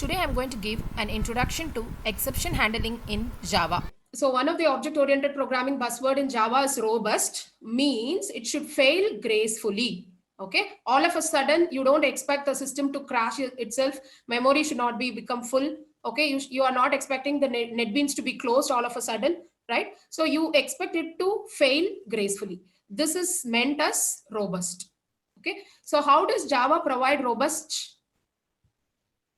Today I'm going to give an introduction to exception handling in Java. So one of the object-oriented programming buzzword in Java is robust, means it should fail gracefully. Okay, all of a sudden you don't expect the system to crash itself. Memory should not be become full. Okay, you are not expecting the NetBeans to be closed all of a sudden, right? So you expect it to fail gracefully. This is meant as robust. Okay, so how does Java provide robust?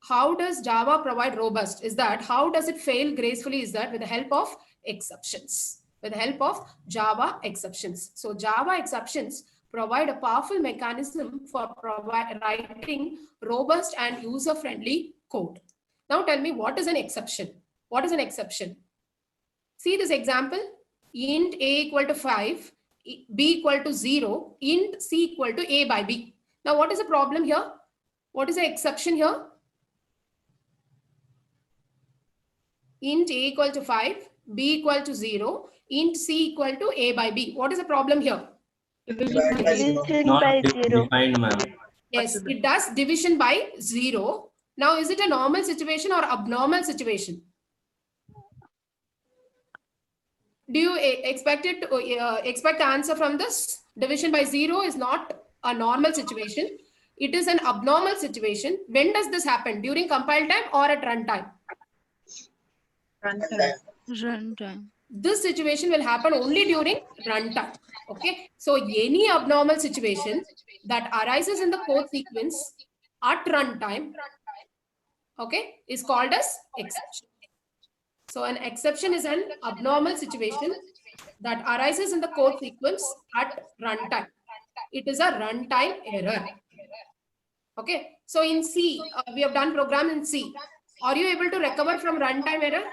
How does Java provide robust? Is that how does it fail gracefully? Is that with the help of exceptions, with the help of Java exceptions. So Java exceptions provide a powerful mechanism for writing robust and user-friendly code. Now tell me, what is an exception? What is an exception? See this example, int a equal to 5, b equal to 0, int c equal to a by b. Now what is the problem here? What is the exception here? Int a equal to 5, b equal to 0, int c equal to a by b. What is the problem here? Division by 0. Defined, ma'am. Yes, it does division by 0. Now, is it a normal situation or abnormal situation? Do you expect the answer from this? Division by 0 is not a normal situation. It is an abnormal situation. When does this happen? During compile time or at runtime? Runtime. This situation will happen only during runtime. Okay, so any abnormal situation that arises in the code sequence at runtime, okay, is called as exception. So an exception is an abnormal situation that arises in the code sequence at runtime. It is a runtime error. Okay, so in C, we have done program in C. Are you able to recover from runtime error?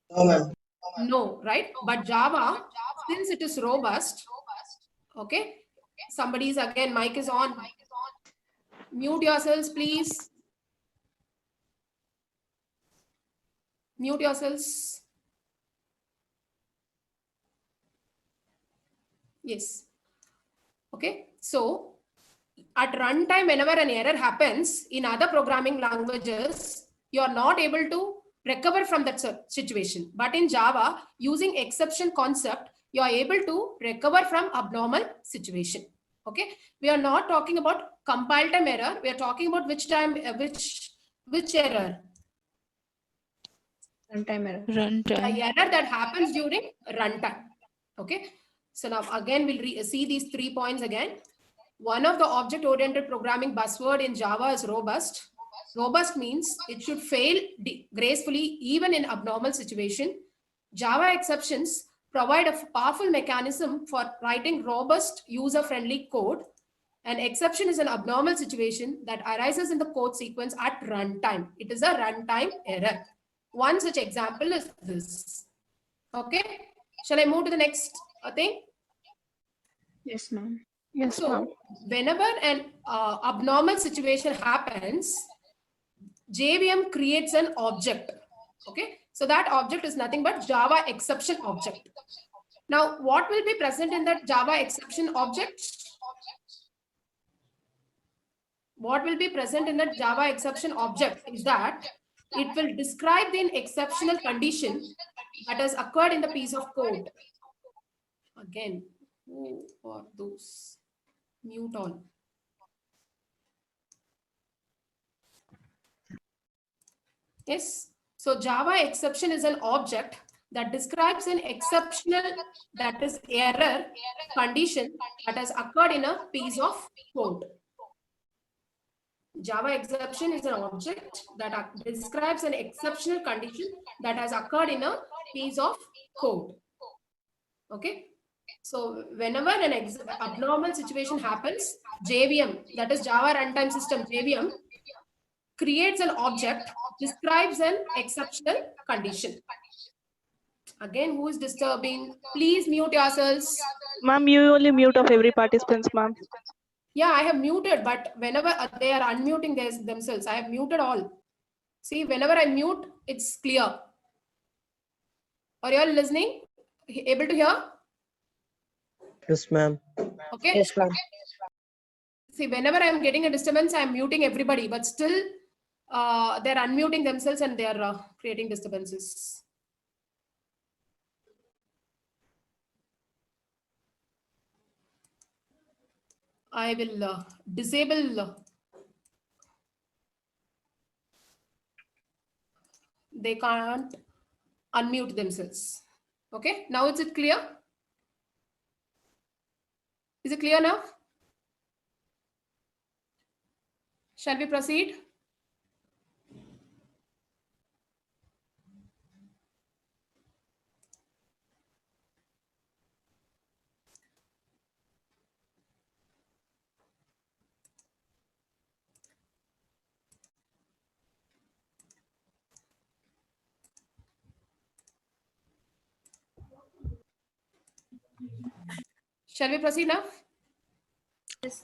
No, ma'am. No, right? But Java, since it is robust, okay, somebody's again, mic is on. Mute yourselves, please. Mute yourselves. Yes. Okay, so at runtime, whenever an error happens in other programming languages, you are not able to recover from that situation. But in Java, using exception concept, you are able to recover from abnormal situation. Okay, we are not talking about compile time error. We are talking about which time, which error? Runtime error. The Runtime. error that happens during runtime. Okay, so now again we'll see these 3 points again. One of the object-oriented programming buzzword in Java is robust. Robust means it should fail gracefully even in abnormal situation. Java exceptions provide a powerful mechanism for writing robust user-friendly code. An exception is an abnormal situation that arises in the code sequence at runtime. It is a runtime error. One such example is this. Okay, shall I move to the next thing? Yes, ma'am. Yes, So ma'am. whenever an abnormal situation happens, JVM creates an object. Okay, so that object is nothing but Java exception object. Now, what will be present in that Java exception object? What will be present in that Java exception object is that it will describe the exceptional condition that has occurred in the piece of code. Again, who are those? Mute all. Yes. So Java exception is an object that describes an exceptional, that is error condition that has occurred in a piece of code. Java exception is an object that describes an exceptional condition that has occurred in a piece of code. Okay. So whenever an abnormal situation happens, JVM, that is Java Runtime System, JVM, creates an object, describes an exceptional condition. Again, who is disturbing? Please mute yourselves. Ma'am, you only mute of every participants, ma'am. Yeah, I have muted, but whenever they are unmuting themselves, I have muted all. See, whenever I mute, it's clear. Are you all listening? Able to hear? Yes, ma'am. Okay. Yes, ma'am. See, whenever I'm getting a disturbance, I'm muting everybody, but still they're unmuting themselves and they're creating disturbances. I will disable. They can't unmute themselves. Okay, now is it clear? Is it clear now? Shall we proceed? Shall we proceed now? Yes,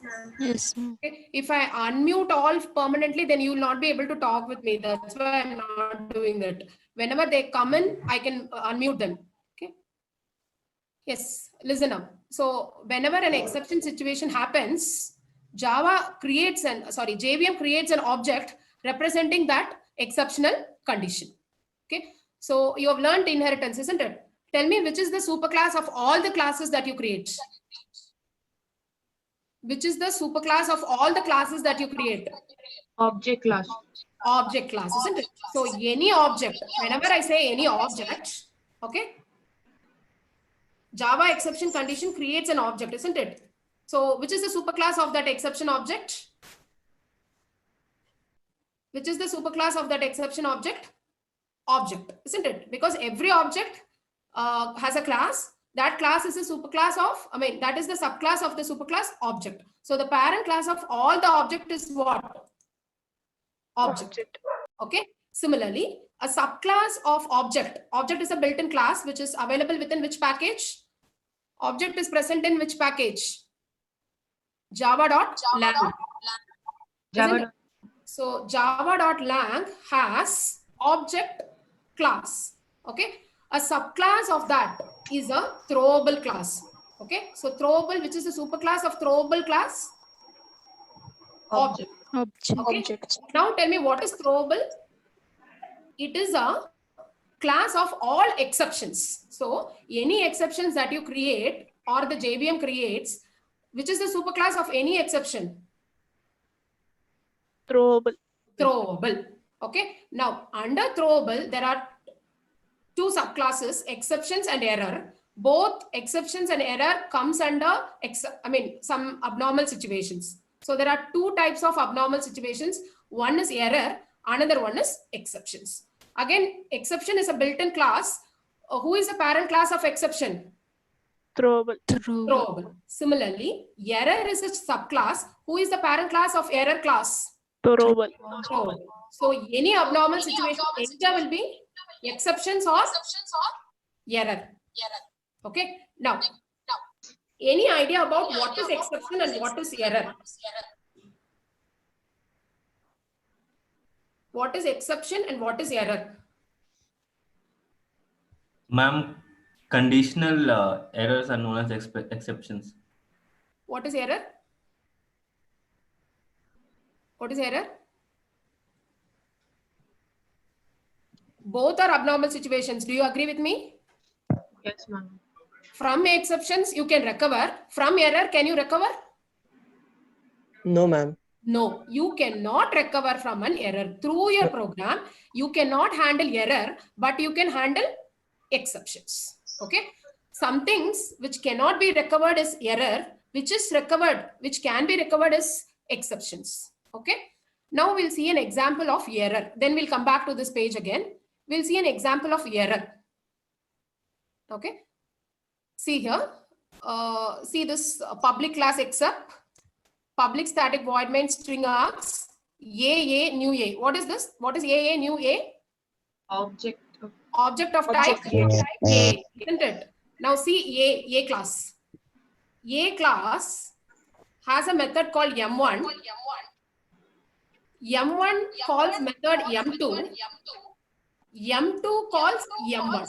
ma'am. Okay. If I unmute all permanently, then you will not be able to talk with me. That's why I'm not doing that. Whenever they come in, I can unmute them. Okay. Yes, listen up. So whenever an exception situation happens, JVM creates an object representing that exceptional condition. Okay. So you have learned inheritance, isn't it? Tell me which is the superclass of all the classes that you create. Which is the superclass of all the classes that you create? Object class. Object class, isn't it? So any object, whenever I say any object, okay, Java exception condition creates an object, isn't it? So which is the superclass of that exception object? Which is the superclass of that exception object? Object, isn't it? Because every object has a class. That class is a superclass of, that is the subclass of the superclass object. So the parent class of all the object is what? Object. Okay. Similarly, a subclass of object. Object is a built-in class which is available within which package? Object is present in which package? Java.lang. Java. So Java.lang has object class. Okay. A subclass of that is a throwable class. Okay. So throwable, which is the superclass of throwable class? Object. Okay. Now tell me what is throwable? It is a class of all exceptions. So any exceptions that you create or the JVM creates, which is the superclass of any exception? Throwable. Throwable. Okay. Now under throwable, there are two subclasses, exceptions and error. Both exceptions and error comes under some abnormal situations. So there are two types of abnormal situations. One is error, another one is exceptions. Again, exception is a built-in class. Who is the parent class of exception? Throwable. Throwable. Similarly, error is a subclass. Who is the parent class of error class? Throwable. Throwable. So any abnormal situation, either will be exceptions or error. Okay. Now, any idea about what is exception and what is error? What is exception and what is error? Ma'am, conditional errors are known as exceptions. What is error? What is error? Both are abnormal situations. Do you agree with me? Yes, ma'am. From exceptions, you can recover. From error, can you recover? No, ma'am. No, you cannot recover from an error. Through your program, you cannot handle error, but you can handle exceptions. Okay. Some things which cannot be recovered is error, which can be recovered as exceptions. Okay. Now we'll see an example of error. Then we'll come back to this page again. We'll see an example of error. Okay. See here. See this public class except public static void main string args a new a. What is this? What is a new a? Object of type a, isn't it? Now see a class. A class has a method called m1. M1 calls method m2. M2 calls m1.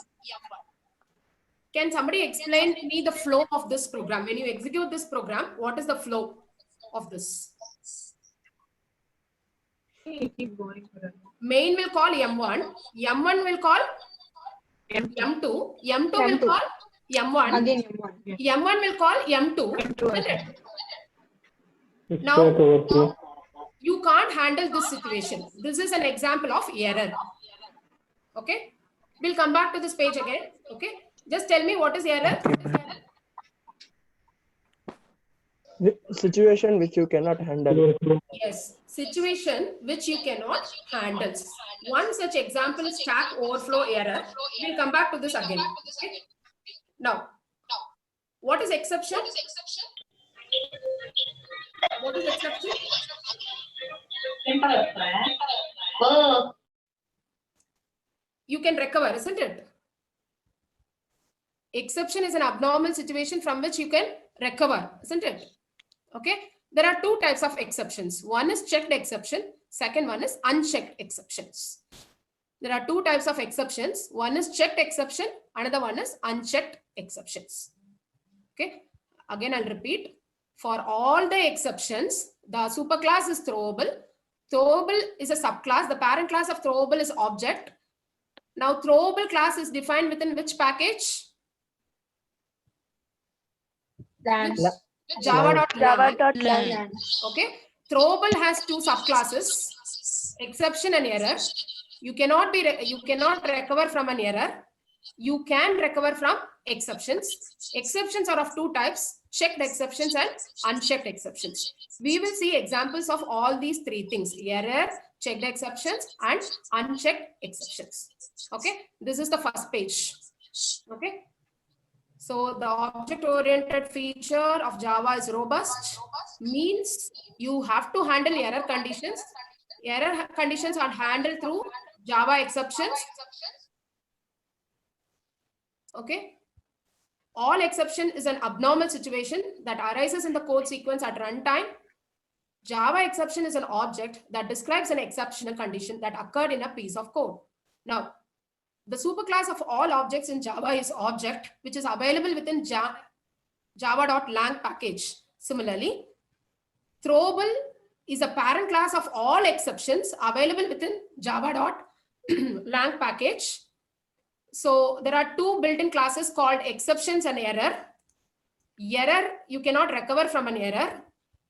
Can somebody explain me the flow of this program? When you execute this program, what is the flow of this? Keep going. Main will call M1. M1 will call M2. M2 will call M1. Again M1. M1 will call M2. M2 Isn't it? It's Now, straight over here. you can't handle this situation. This is an example of error. Okay. We'll come back to this page again. Okay. Just tell me what is error. The situation which you cannot handle. Yes, situation which you cannot handle. One such example is stack overflow error. We'll come back to this again. Okay? Now, what is exception? What is exception? You can recover, isn't it? Exception is an abnormal situation from which you can recover, isn't it? Okay. There are two types of exceptions. One is checked exception. Second one is unchecked exceptions. There are two types of exceptions. One is checked exception. Another one is unchecked exceptions. Okay. Again, I'll repeat. For all the exceptions, the superclass is throwable. Throwable is a subclass. The parent class of throwable is object. Now, throwable class is defined within which package? Lang. Java.lang. Okay. Throwable has two subclasses, exception and error. You cannot recover from an error. You can recover from exceptions. Exceptions are of two types, checked exceptions and unchecked exceptions. We will see examples of all these three things: error, checked exceptions, and unchecked exceptions. Okay. This is the first page. Okay. So the object-oriented feature of Java is robust, means you have to handle error conditions. Error conditions are handled through Java exceptions. Okay. All exception is an abnormal situation that arises in the code sequence at runtime. Java exception is an object that describes an exceptional condition that occurred in a piece of code. Now, the superclass of all objects in Java is object, which is available within java.lang package. Similarly, throwable is a parent class of all exceptions available within java.lang package. So there are two built-in classes called exceptions and error. Error, you cannot recover from an error,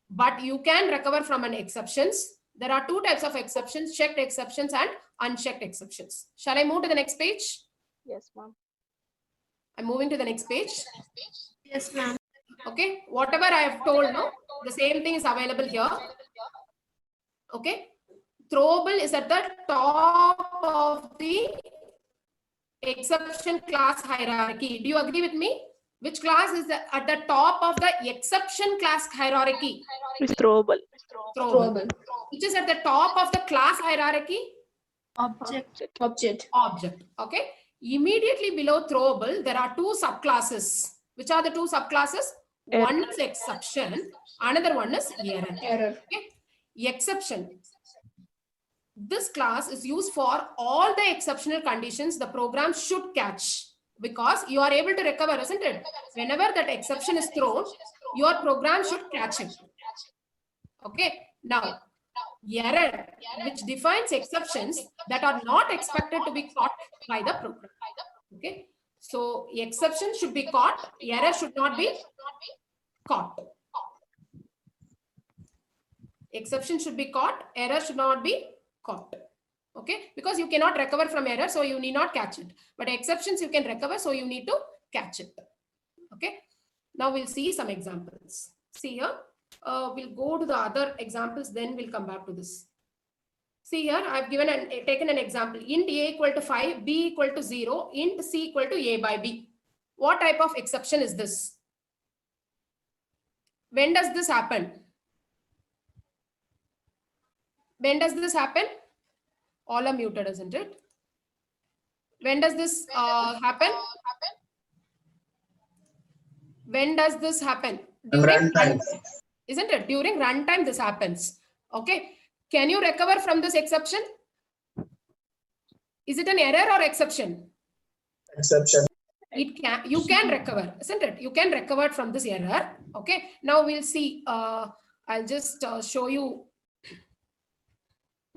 but you can recover from an exceptions. There are two types of exceptions, checked exceptions and unchecked exceptions. Shall I move to the next page? Yes, ma'am. I'm moving to the next page. Yes, ma'am. Okay, whatever I have told now, the same thing is available here. Okay, throwable is at the top of the exception class hierarchy. Do you agree with me? Which class is at the top of the exception class hierarchy? It's throwable. Throwable. Which is at the top of the class hierarchy? Object. Object. Okay. Immediately below throwable, there are two subclasses. Which are the two subclasses? Error. One is exception. Another one is error. Okay. Exception. This class is used for all the exceptional conditions the program should catch, because you are able to recover, isn't it? Whenever that exception is thrown, your program should catch it. Okay. Now, error, which defines exceptions that are not expected to be caught by the program. Okay. So, exception should be caught, error should not be caught. Exception should be caught, error should not be caught. Okay, because you cannot recover from error, so you need not catch it. But exceptions you can recover, so you need to catch it. Okay, now we'll see some examples. See here, we'll go to the other examples, then we'll come back to this. See here, I've taken an example. Int a equal to 5, b equal to 0, int c equal to a by b. What type of exception is this? When does this happen? When does this happen? All are muted, isn't it? When does this happen? When does this happen? Runtime. Isn't it? During runtime this happens. Okay. Can you recover from this exception? Is it an error or exception? Exception. You can recover, isn't it? You can recover from this error. Okay. Now we'll see. I'll just show you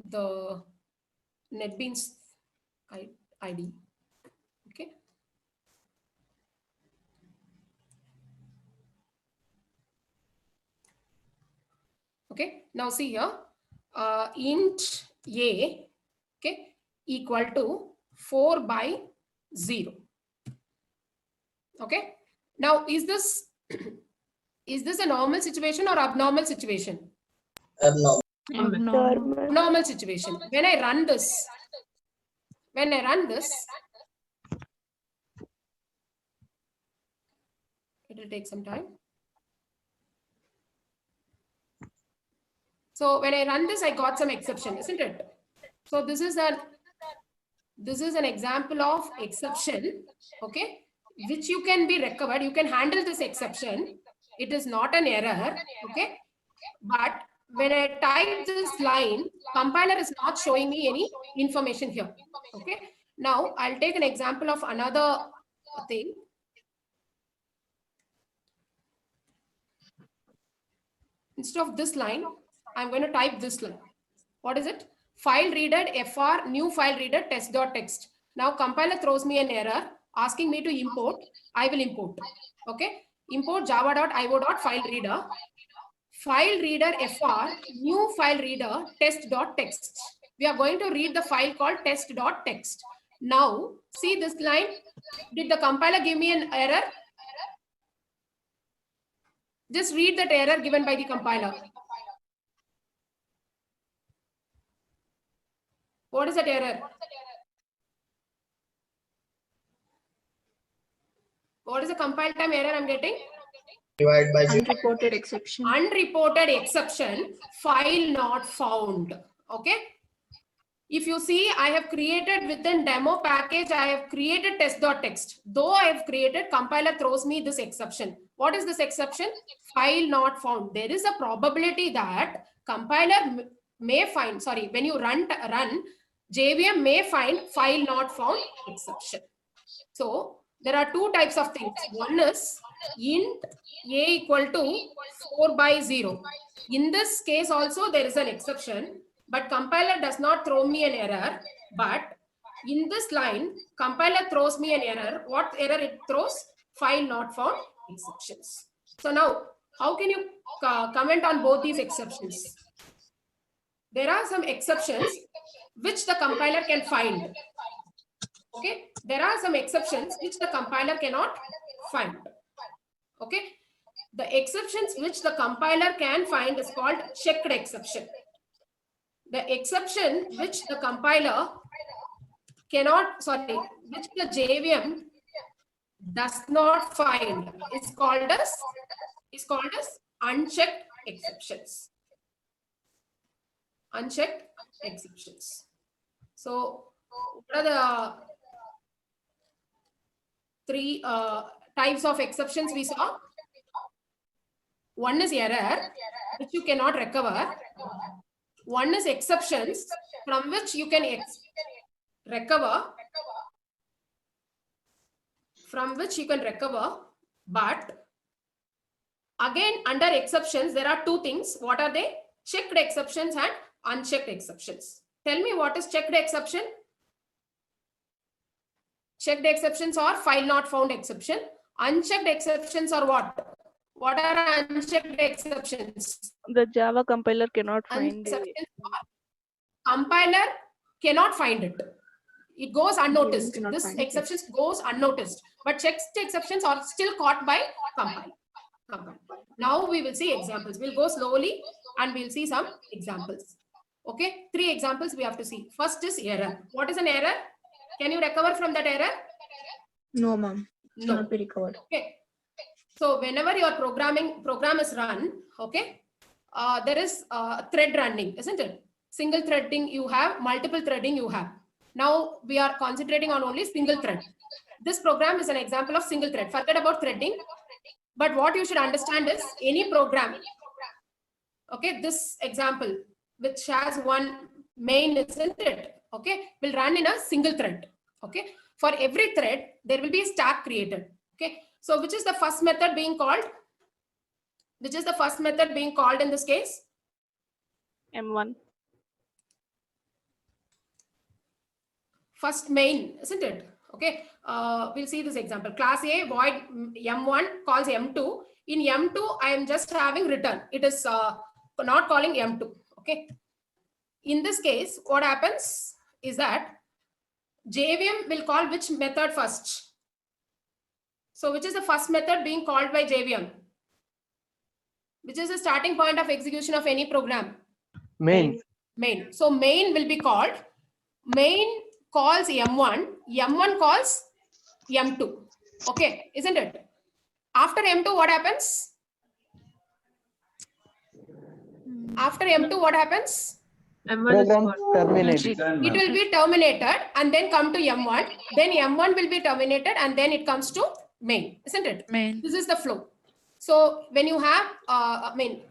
the NetBeans ID. Okay. Okay. Now see here, int a, okay, equal to 4/0. Okay. Now is this a normal situation or abnormal situation? Abnormal. Normal. Normal situation. When I run this, it will take some time. So when I run this, I got some exception, isn't it? So this is an example of exception, okay, which you can be recovered. You can handle this exception. It is not an error, okay. But when I type this line, compiler is not showing me any information here, okay. Now I'll take an example of another thing. Instead of this line, I'm going to type this line. What is it? File reader fr new file reader test.txt. Now compiler throws me an error asking me to import. I will import. Okay. Import java.io.file reader. File reader fr new file reader test.txt. We are going to read the file called test.txt. Now see this line. Did the compiler give me an error? Just read that error given by the compiler. What is that error? What is the compile time error I'm getting? Divide by 0. Unreported exception. Unreported exception, file not found. Okay. If you see, I have created within demo package, I have created test.txt. Though I have created, compiler throws me this exception. What is this exception? File not found. There is a probability that compiler may find, sorry, when you run JVM may find file not found exception. So there are two types of things. One is int a equal to 4/0. In this case also there is an exception, but compiler does not throw me an error. But in this line, compiler throws me an error. What error it throws? File not found exceptions. So now, how can you comment on both these exceptions? There are some exceptions which the compiler can find. Okay, there are some exceptions which the compiler cannot find. Okay, the exceptions which the compiler can find is called checked exception. The exception which the compiler cannot, sorry, which the JVM does not find is called as unchecked exceptions. Unchecked exceptions. So what are the three types of exceptions we saw? One is error, which you cannot recover. One is exceptions from which you can recover. But again, under exceptions, there are two things. What are they? Checked exceptions and unchecked exceptions. Tell me what is checked exception? Checked exceptions are file not found exception. Unchecked exceptions are what? What are unchecked exceptions? The Java compiler cannot find it. Compiler cannot find it. It goes unnoticed. Cannot This find it. exceptions goes unnoticed. But checked exceptions are still caught by compiler. Now we will see examples. We'll go slowly and we'll see some examples. Okay, 3 examples we have to see. First is error. What is an error? Can you recover from that error? No, ma'am. No. Cannot be recovered. Okay. So whenever your program is run, okay, there is thread running, isn't it? Single threading you have, multiple threading you have. Now we are concentrating on only single thread. This program is an example of single thread. Forget about threading. But what you should understand is any program, okay, this example, which has one main, isn't it? Okay, will run in a single thread. Okay, for every thread, there will be a stack created. Okay, so which is the first method being called? Which is the first method being called in this case? M1. first main, isn't it? Okay, we'll see this example. Class A void M1 calls M2. In M2, I am just having return. It is not calling M2. Okay. In this case, what happens is that JVM will call which method first? So which is the first method being called by JVM? Which is the starting point of execution of any program? Main. Main. So main will be called. Main calls M1. M1 calls M2. Okay, isn't it? After M2, what happens? After M2, what happens? M1 is Program what? terminated. It will be terminated and then come to M1. Then M1 will be terminated and then it comes to main, isn't it? Main. This is the flow. So when you have,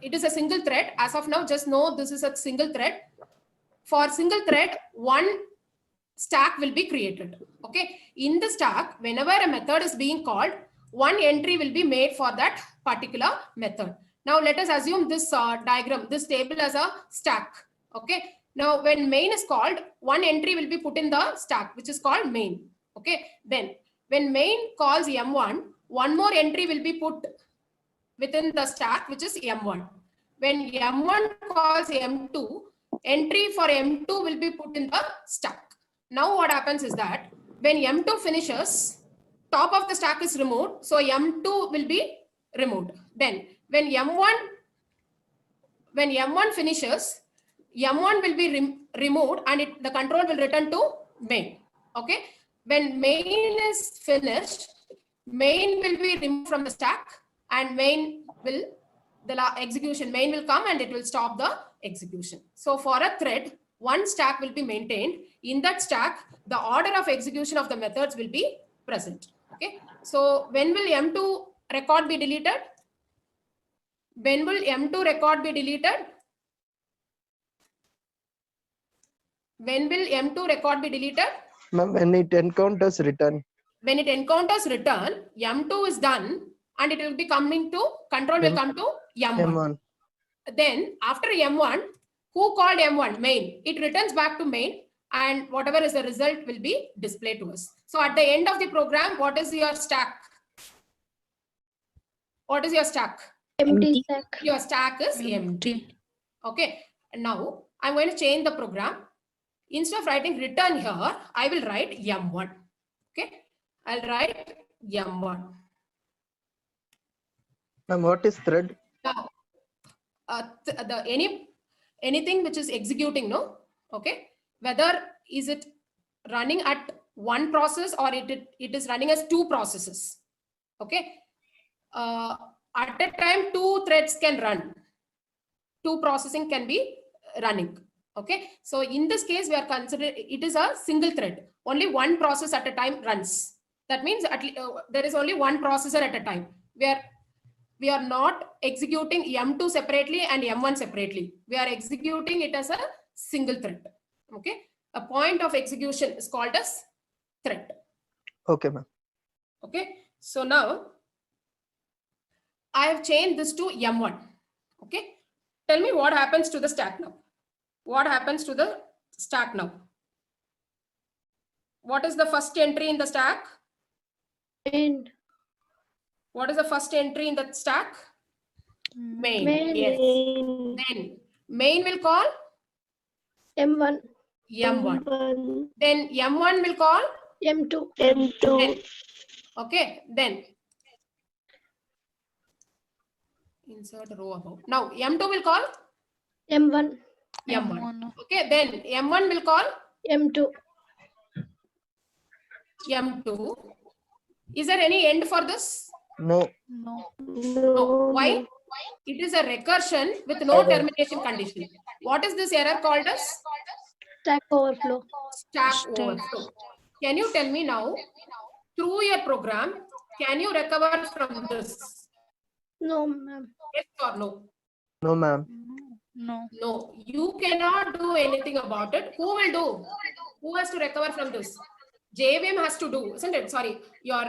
it is a single thread. As of now, just know this is a single thread. For single thread, one stack will be created. Okay. In the stack, whenever a method is being called, one entry will be made for that particular method. Now let us assume this diagram, this table as a stack. Okay. Now when main is called, one entry will be put in the stack, which is called main. Okay. Then when main calls M1, one more entry will be put within the stack, which is M1. When M1 calls M2, entry for M2 will be put in the stack. Now what happens is that when M2 finishes, top of the stack is removed. So M2 will be removed. Then when M1 finishes, M1 will be removed and the control will return to main. Okay. When main is finished, main will be removed from the stack and main will come and it will stop the execution. So for a thread, one stack will be maintained. In that stack, the order of execution of the methods will be present. Okay. So when will M2 record be deleted? When will M2 record be deleted? When will M2 record be deleted? Ma'am, when it encounters return. When it encounters return, M2 is done and it will be coming to, control will come to M1. Then after M1, who called M1? Main. It returns back to main and whatever is the result will be displayed to us. So at the end of the program, what is your stack? What is your stack? Empty stack. Your stack is empty. Okay. And now I'm going to change the program. Instead of writing return here, I will write M1. Okay. I'll write M1. Ma'am, what is thread? Now, anything which is executing, no? Okay. Whether is it running at one process or it is running as two processes. Okay. At a time, two threads can run. Two processing can be running. Okay. So in this case, we are considering it is a single thread. Only one process at a time runs. That means there is only one processor at a time. We are not executing M2 separately and M1 separately. We are executing it as a single thread. Okay. A point of execution is called as thread. Okay, ma'am. Okay. So now I have changed this to M1. Okay. Tell me what happens to the stack now. What happens to the stack now? What is the first entry in the stack? Main. What is the first entry in the stack? Main. Main. Yes. Then main will call M1. M1. Then M1 will call M2. Then, okay. Then insert row above. Now M2 will call M1. M1. Okay. Then M1 will call M2. M2. Is there any end for this? No. No. Why? It is a recursion with no termination condition. What is this error called as? Stack overflow. Stack overflow. Can you tell me now, through your program, can you recover from this? No, ma'am. Yes or no? No, ma'am. No, you cannot do anything about it. Who will do? Who has to recover from this? JVM has to do, isn't it? Sorry, your,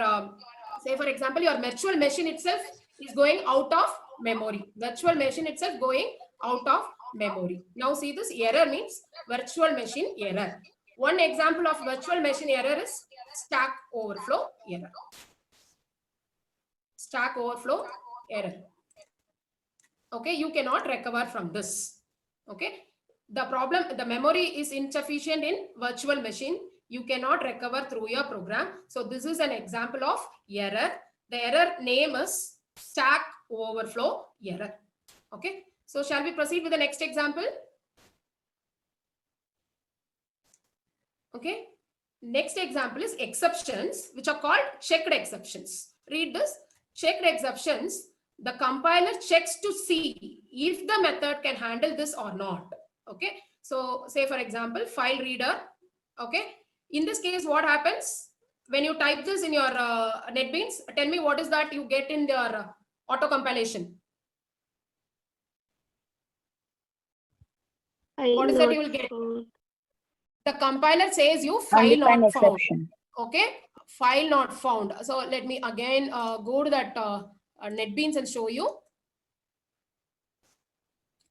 say for example, your virtual machine itself is going out of memory. Virtual machine itself going out of memory. Now see, this error means virtual machine error. One example of virtual machine error is Stack Overflow error. Stack Overflow error. Okay, you cannot recover from this. Okay, the memory is insufficient in virtual machine. You cannot recover through your program. So this is an example of error. The error name is Stack Overflow error. Okay, so shall we proceed with the next example? Okay, next example is exceptions, which are called checked exceptions. Read this. Checked exceptions. The compiler checks to see if the method can handle this or not. Okay, so say for example, file reader. Okay, in this case, what happens when you type this in your NetBeans? Tell me what is that you get in your auto compilation. What is that you will get? The compiler says you file not found. Okay, file not found. So let me again go to that NetBeans and show you.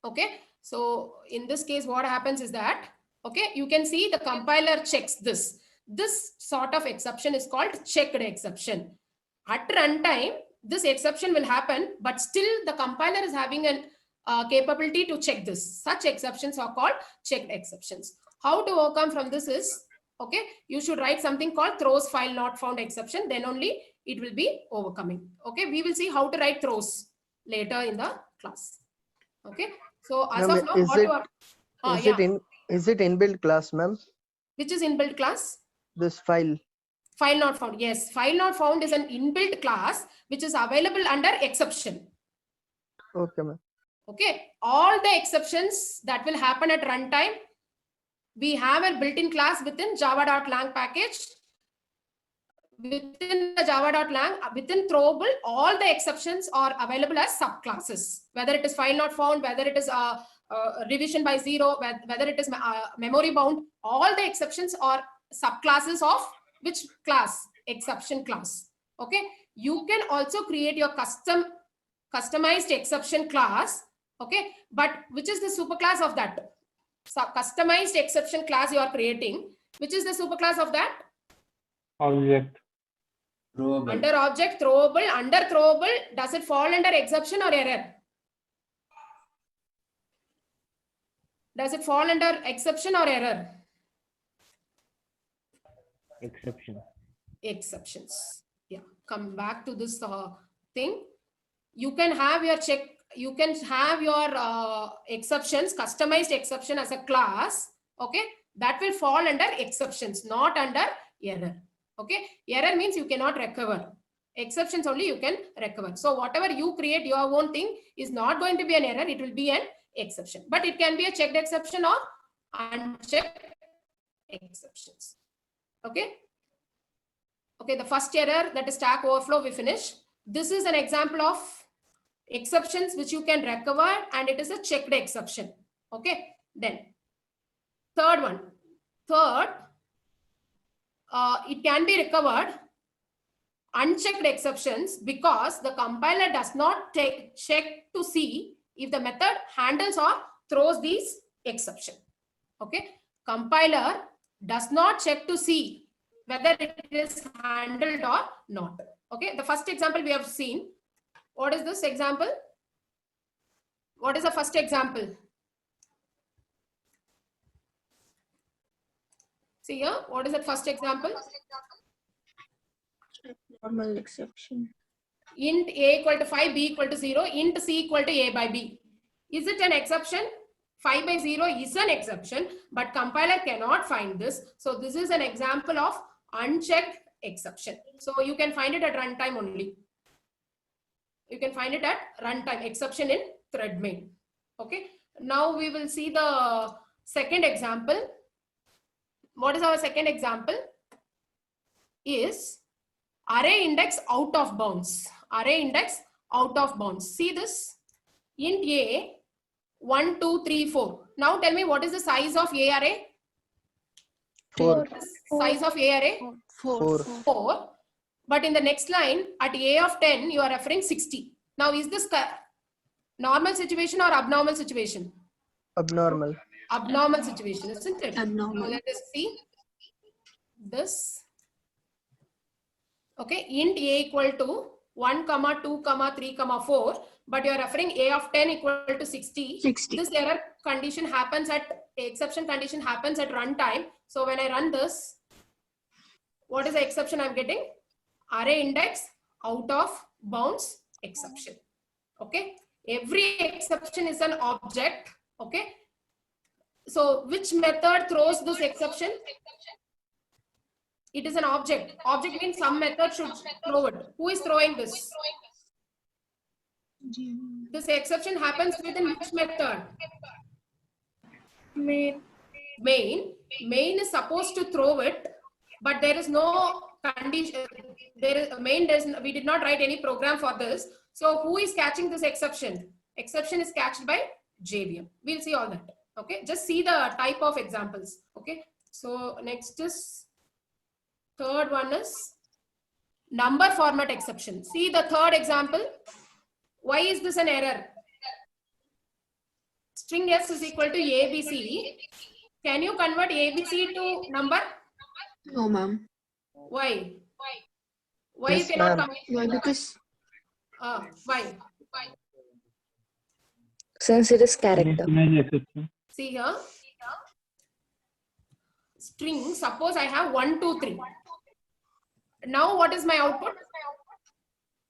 Okay, so in this case, what happens is that, okay, you can see the compiler checks this. This sort of exception is called checked exception. At runtime, this exception will happen, but still the compiler is having an capability to check this. Such exceptions are called checked exceptions. How to overcome from this is, okay, you should write something called throws file not found exception, then only it will be overcoming. Okay, we will see how to write throws later in the class. Okay, so as of now, is it inbuilt class, ma'am? Which is inbuilt class? This file. File not found. Yes, file not found is an inbuilt class which is available under exception. Okay, ma'am. Okay, all the exceptions that will happen at runtime, we have a built-in class within java.lang package. Within the java.lang, within throwable, all the exceptions are available as subclasses. Whether it is file not found, whether it is revision by zero, whether it is memory bound, all the exceptions are subclasses of which class? Exception class. Okay, you can also create your customized exception class. Okay, but which is the superclass of that? So customized exception class you are creating. Which is the superclass of that? Object. Throwable. Under object, throwable. Under throwable, does it fall under exception or error? Does it fall under exception or error? Exception. Exceptions. Yeah, come back to this thing. You can have your exceptions, customized exception as a class. Okay, that will fall under exceptions, not under error. Okay, error means you cannot recover. Exceptions only you can recover. So whatever you create your own thing is not going to be an error, it will be an exception. But it can be a checked exception or unchecked exceptions. Okay. Okay, the first error, that is Stack Overflow, we finished. This is an example of exceptions which you can recover, and it is a checked exception. Okay, then third one. It can be recovered unchecked exceptions because the compiler does not check to see if the method handles or throws these exception. Okay, compiler does not check to see whether it is handled or not. Okay, the first example we have seen. What is this example? What is the first example? See here, what is that first example? Normal exception. Int a equal to 5, b equal to 0, int c equal to a by b. Is it an exception? 5 by 0 is an exception, but compiler cannot find this. So this is an example of unchecked exception. So you can find it at runtime only. You can find it at runtime, exception in thread main. Okay. Now we will see the second example. What is our second example? Is array index out of bounds. Array index out of bounds. See this? Int a 1, 2, 3, 4. Now tell me what is the size of a array? 4. Size of a array? 4. But in the next line, at a of 10, you are referring 60. Now, is this normal situation or abnormal situation? Abnormal. Abnormal situation, isn't it? Abnormal. Now, let us see. this. Okay, int a equal to 1, 2, 3, 4, but you are referring a of 10 equal to 60. 60. This error condition happens at, exception condition happens at runtime. So when I run this, what is the exception I'm getting? Array index out of bounds exception. Okay, every exception is an object. Okay, so which method throws this exception? It is an object. Object means some method should throw it. Who is throwing this? This exception happens within which method? Main. Main is supposed to throw it, but there is no condition. There is main doesn't. We did not write any program for this. So who is catching this exception? Exception is catched by JVM. We'll see all that. Okay, just see the type of examples. Okay, so next is third one is number format exception. See the third example. Why is this an error? String s is equal to ABC. Can you convert ABC to number? No, ma'am. Why? Why Yes, you cannot ma'am. convert? Why? Because Why? since it is character. See here. String, suppose I have 1, 2, 3. Now what is my output?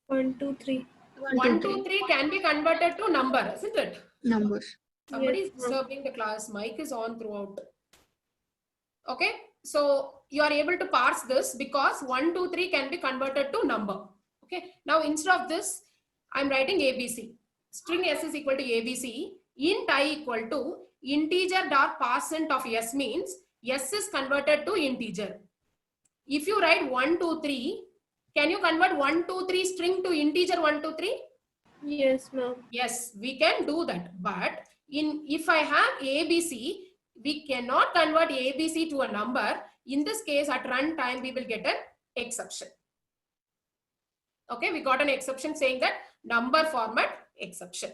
1, 2, 3. 1, 2, 3 can be converted to number, isn't it? Numbers. Somebody is disturbing the class. Mic is on throughout. Okay. So you are able to parse this because 1, 2, 3 can be converted to number. Okay. Now instead of this, I'm writing ABC. String s is equal to ABC. Int I equal to integer dot %% of s means s is converted to integer. If you write 1, 2, 3, can you convert 1, 2, 3 string to integer 1, 2, 3? Yes, ma'am. Yes, we can do that. But if I have ABC, we cannot convert ABC to a number. In this case, at runtime, we will get an exception. Okay, we got an exception saying that number format exception.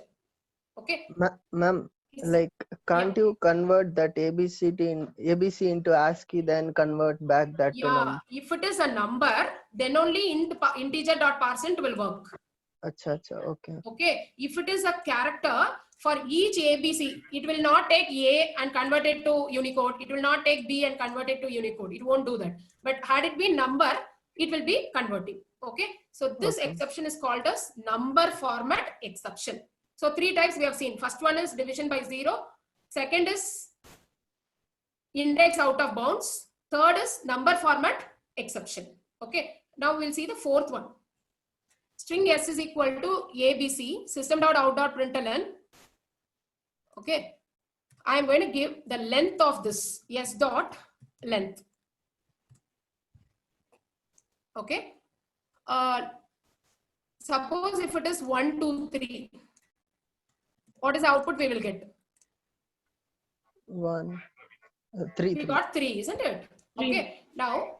Okay. Ma'am, Yes. like, can't you convert that ABC into ASCII, then convert back that to Yeah, number? if it is a number, then only integer dot %% will work. Acha, okay. Okay, if it is a character, for each ABC, it will not take A and convert it to Unicode. It will not take B and convert it to Unicode. It won't do that. But had it been number, it will be converting. Okay, so this Okay. exception is called as number format exception. So 3 types we have seen. First one is division by 0. Second is index out of bounds. Third is number format exception. Okay, now we'll see the fourth one. String s is equal to ABC, system.out.println. Okay, I am going to give the length of this s dot length. Okay, suppose if it is 1, 2, 3, what is the output we will get? 1, 3. We got 3, isn't it? Okay, now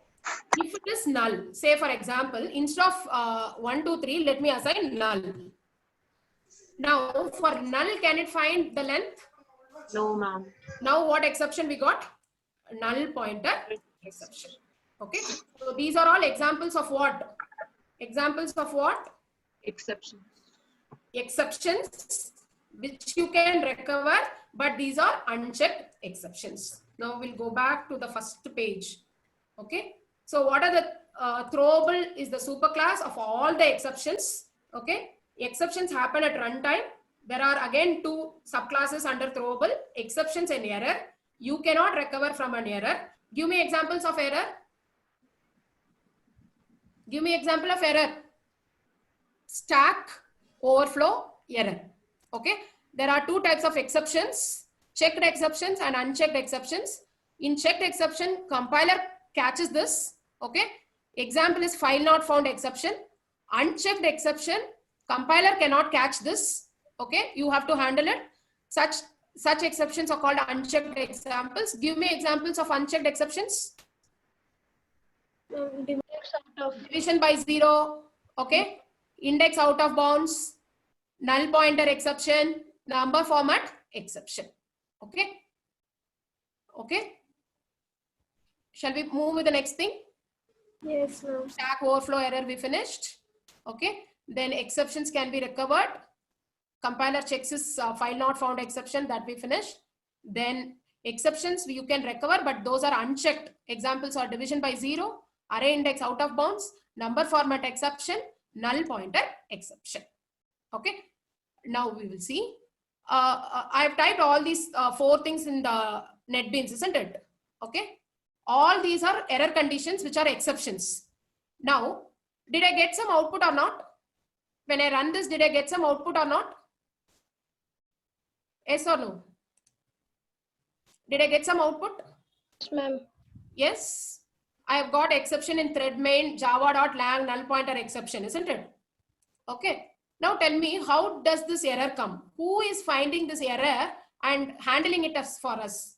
if it is null, say for example, instead of 1, 2, 3, let me assign null. Now for null, can it find the length? No, ma'am. Now what exception we got? Null pointer exception. Okay, so these are all examples of what? Examples of what? Exception. Exceptions which you can recover, but these are unchecked exceptions. Now we'll go back to the first page. Okay, so what are the throwable is the superclass of all the exceptions. Okay, exceptions happen at runtime. There are again 2 subclasses under throwable: exceptions and error. You cannot recover from an error. Give me examples of error. Give me example of error. Stack overflow error. Okay, there are 2 types of exceptions: checked exceptions and unchecked exceptions. In checked exception, compiler catches this. Okay, example is file not found exception. Unchecked exception, compiler cannot catch this. Okay, you have to handle it. Such exceptions are called unchecked examples. Give me examples of unchecked exceptions. Division by 0. Okay, index out of bounds, null pointer exception, number format exception. Okay, okay. Shall we move with the next thing? Yes, ma'am. Stack overflow error we finished. Okay. Then exceptions can be recovered. Compiler checks is file not found exception, that we finished. Then exceptions you can recover, but those are unchecked. Examples are division by 0, array index out of bounds, number format exception, null pointer exception. Okay. Now we will see. I have typed all these 4 things in the NetBeans, isn't it? Okay. All these are error conditions which are exceptions. Now, did I get some output or not? When I run this, did I get some output or not? Yes or no? Did I get some output? Yes, ma'am. Yes. I have got exception in thread main java.lang null pointer exception, isn't it? Okay. Now tell me, how does this error come? Who is finding this error and handling it for us?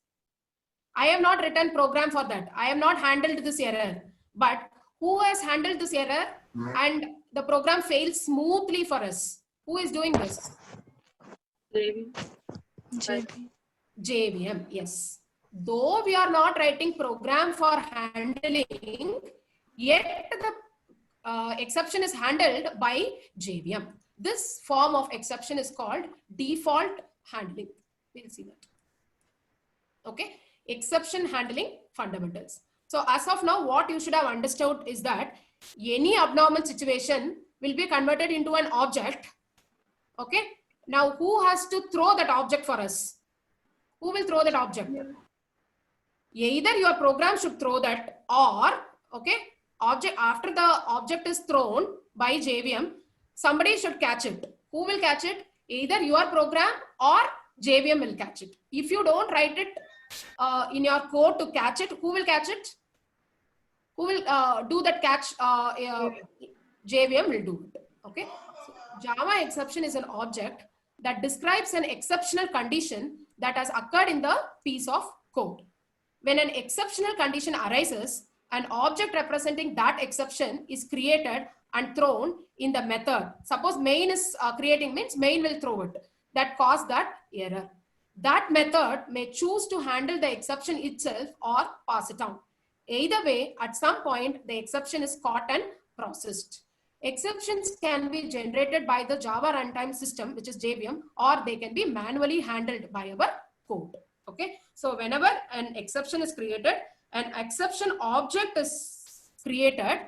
I have not written program for that. I have not handled this error. But who has handled this error and the program fails smoothly for us? Who is doing this? JVM, yes. Though we are not writing program for handling, yet the exception is handled by JVM. This form of exception is called default handling. We'll see that. Okay. Exception handling fundamentals. So as of now, what you should have understood is that any abnormal situation will be converted into an object. Okay. Now, who has to throw that object for us? Who will throw that object? Either your program should throw that, or okay, object after the object is thrown by JVM, somebody should catch it. Who will catch it? Either your program or JVM will catch it. If you don't write it in your code to catch it, who will catch it? Who will do that catch? JVM will do it. Okay. So Java exception is an object that describes an exceptional condition that has occurred in the piece of code. When an exceptional condition arises, an object representing that exception is created and thrown in the method. Suppose main is creating, means main will throw it. That caused that error. That method may choose to handle the exception itself or pass it on. Either way, at some point, the exception is caught and processed. Exceptions can be generated by the Java runtime system, which is JVM, or they can be manually handled by our code. Okay. So whenever an exception is created, an exception object is created,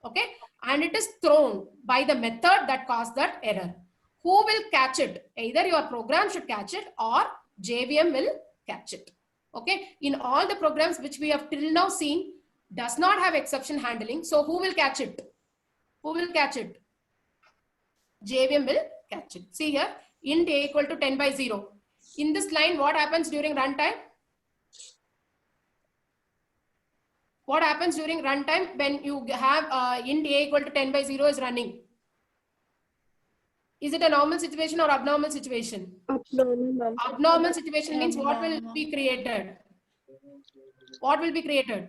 okay, and it is thrown by the method that caused that error. Who will catch it? Either your program should catch it or JVM will catch it. Okay. In all the programs which we have till now seen does not have exception handling. So who will catch it? Who will catch it? JVM will catch it. See here, int a equal to 10 by 0. In this line, what happens during runtime? What happens during runtime when you have int a equal to 10 by 0 is running? Is it a normal situation or abnormal situation? Abnormal. Abnormal situation means what will be created? What will be created?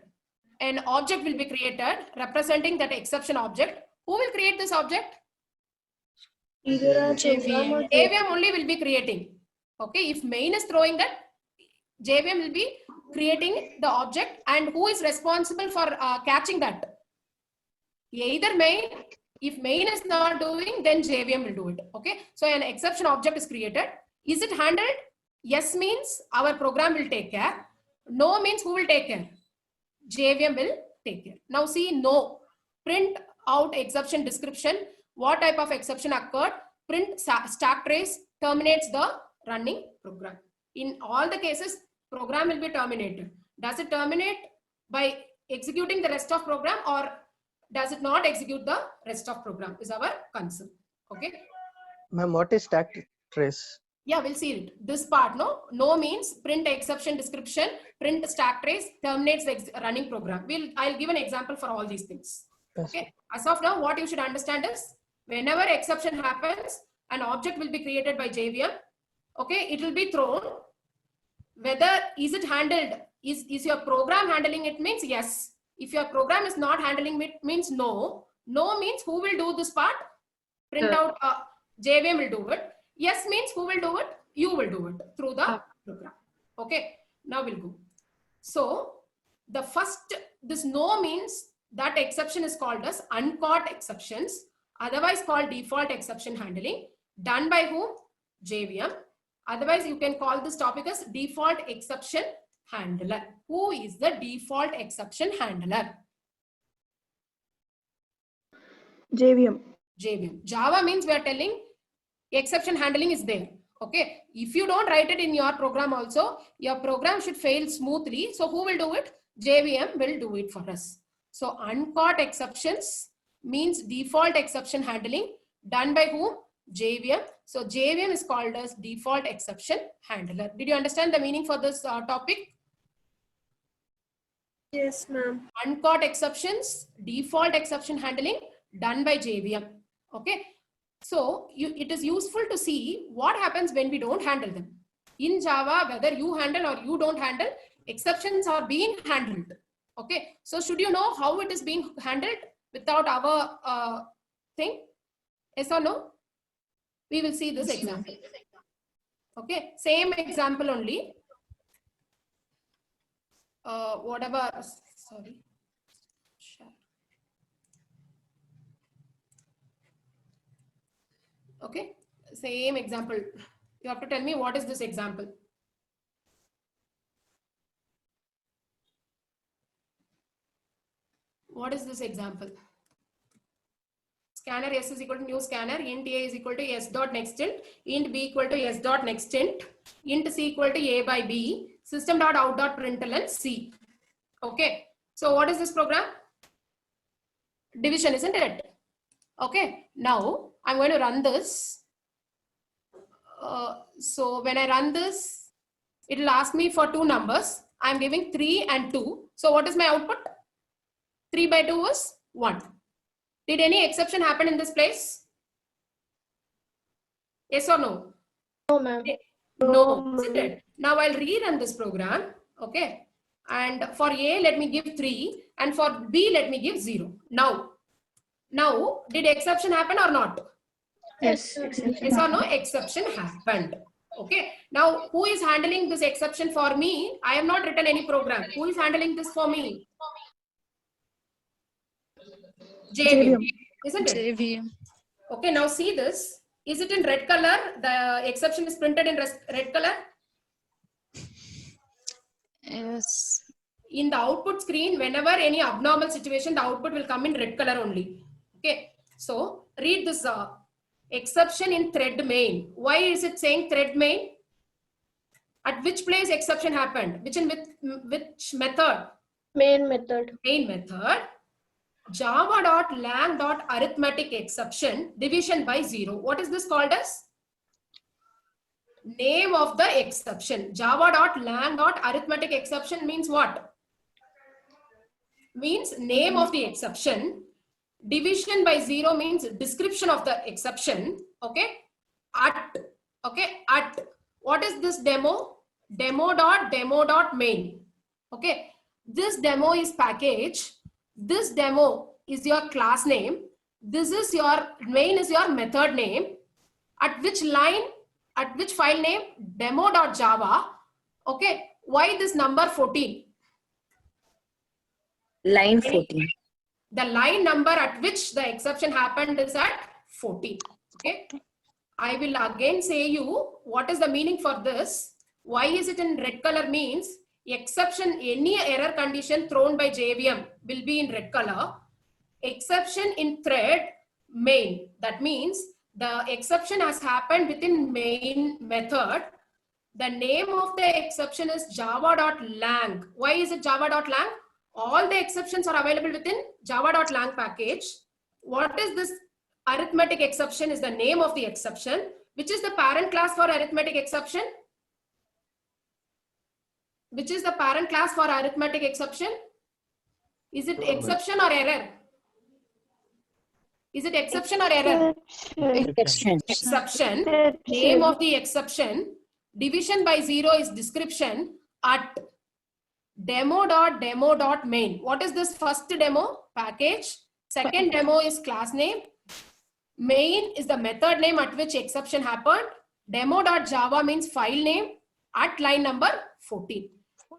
An object will be created representing that exception object. Who will create this object? Either a program or JVM only will be creating. Okay, if main is throwing that, JVM will be creating the object, and who is responsible for catching that? Either main. If main is not doing, then JVM will do it. Okay, so an exception object is created. Is it handled? Yes means our program will take care. No means who will take care? JVM will take care. Now see, no. Print out exception description. What type of exception occurred? Print stack trace terminates the running program. In all the cases, program will be terminated. Does it terminate by executing the rest of program, or does it not execute the rest of program is our concern. Okay. Ma'am, what is stack trace? Yeah, we'll see it. This part, no means print exception description, print stack trace terminates the running program. I'll give an example for all these things. Yes. Okay. As of now, what you should understand is whenever exception happens, an object will be created by JVM. Okay, it will be thrown. Whether is it handled? Is your program handling it? Means yes. If your program is not handling it, means no. No means who will do this part? Print out, JVM will do it. Yes means who will do it? You will do it through the program. Okay, now we'll go. So the first, this no means that exception is called as uncaught exceptions, otherwise called default exception handling, done by whom? JVM. Otherwise, you can call this topic as default exception handler. Who is the default exception handler? JVM. JVM. Java means we are telling exception handling is there. Okay. If you don't write it in your program also, your program should fail smoothly. So who will do it? JVM will do it for us. So uncaught exceptions means default exception handling, done by whom? JVM. So JVM is called as default exception handler. Did you understand the meaning for this topic? Yes, ma'am. Uncaught exceptions, default exception handling, done by JVM. Okay. So it is useful to see what happens when we don't handle them. In Java, whether you handle or you don't handle, exceptions are being handled. Okay. So should you know how it is being handled without our thing? Yes or no? We will see this example. Okay. Same example only. Whatever, sorry. Okay, same example. You have to tell me what is this example. What is this example? Scanner S is equal to new scanner, int A is equal to S dot nextInt, int B equal to S dot nextInt, int C equal to A by B, system dot out dot println C. Okay, so what is this program? Division, isn't it? Okay, now I'm going to run this. So when I run this, it will ask me for two numbers. I'm giving 3 and 2. So what is my output? 3 by 2 is 1. Did any exception happen in this place? Yes or no? No, ma'am. No, isn't it? Now I'll rerun this program. Okay. And for A, let me give 3. And for B, let me give 0. Now, did exception happen or not? Yes. Yes or no? Exception happened. Okay. Now, who is handling this exception for me? I have not written any program. Who is handling this for me? JVM. Isn't it? JVM. Okay. Now see this. Is it in red color? The exception is printed in red color. Yes. In the output screen, whenever any abnormal situation, the output will come in red color only. Okay. So read this exception in thread main. Why is it saying thread main? At which place exception happened? Which method? Main method. Main method. Java.lang.arithmetic exception, division by 0. What is this called as? Name of the exception. Java.lang.arithmetic exception means what? Means name of the exception. Division by 0 means description of the exception. Okay. At. What is this demo? Demo.demo.main. Okay. This demo is package. This demo is your class name. This is your main is your method name. At which line? At which file name? Demo.java. Okay. Why this number 14? Line 14. The line number at which the exception happened is at 14. Okay. I will again say you what is the meaning for this. Why is it in red color means exception, any error condition thrown by JVM will be in red color. Exception in thread main. That means the exception has happened within main method. The name of the exception is java.lang. Why is it java.lang? All the exceptions are available within java.lang package. What is this arithmetic exception is the name of the exception. Which is the parent class for arithmetic exception? Which is the parent class for arithmetic exception? Is it exception or error? Is it exception or error? Exception. Exception. Name of the exception. Division by 0 is description at demo.demo.main. What is this first demo? Package. Second demo is class name. Main is the method name at which exception happened. Demo.java means file name at line number 14.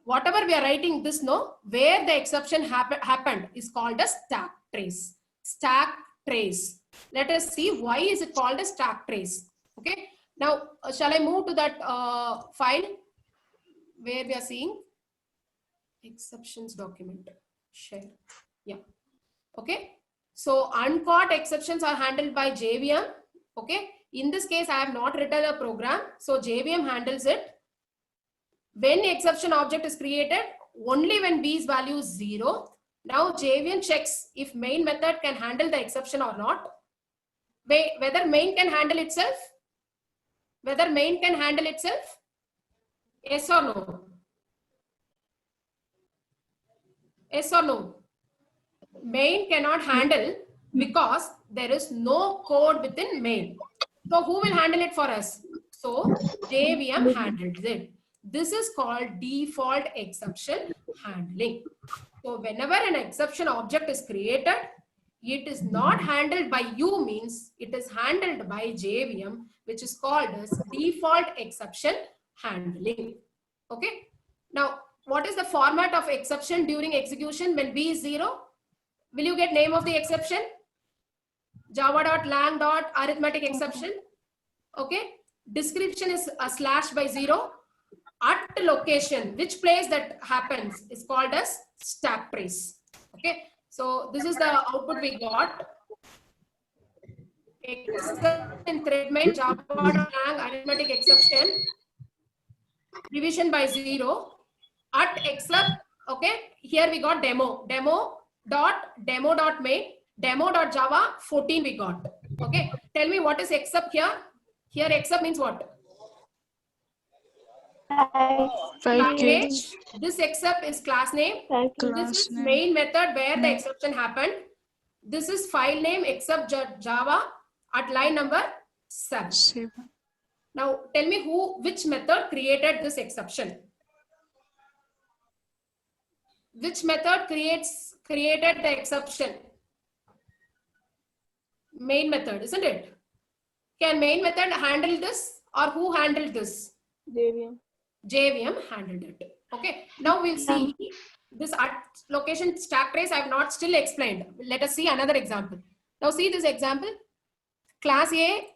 whatever we are writing this, no, where the exception happened is called a stack trace. Stack trace. Let us see why is it called a stack trace. Okay. Now, shall I move to that file where we are seeing exceptions document? Share. Yeah. Okay. So uncaught exceptions are handled by JVM. Okay. In this case, I have not written a program. So JVM handles it. When exception object is created, only when B's value is 0. Now JVM checks if main method can handle the exception or not. Whether main can handle itself. Whether main can handle itself. Yes or no? Yes or no? Main cannot handle because there is no code within main. So who will handle it for us? So JVM handles it. This is called default exception handling. So whenever an exception object is created, it is not handled by you means it is handled by JVM, which is called as default exception handling. Okay. Now, what is the format of exception during execution when B is 0? Will you get name of the exception? Java.lang.arithmetic exception. Okay. Description is a slash by 0. At location, which place that happens is called as stack trace. Okay. So this is the output we got. In thread main Java.lang arithmetic exception. Division by 0. At except, okay, here we got demo. Demo.main, demo.java 14 we got. Okay, tell me what is except here. Here except means what? Package. This except is class name. This is main method where the exception happened. This is file name except Java at line number 7. Now tell me which method created this exception? Which method created the exception? Main method, isn't it? Can main method handle this or who handled this? JVM. JVM handled it. Okay. Now we'll see this at location stack trace. I have not still explained. Let us see another example. Now see this example. Class A,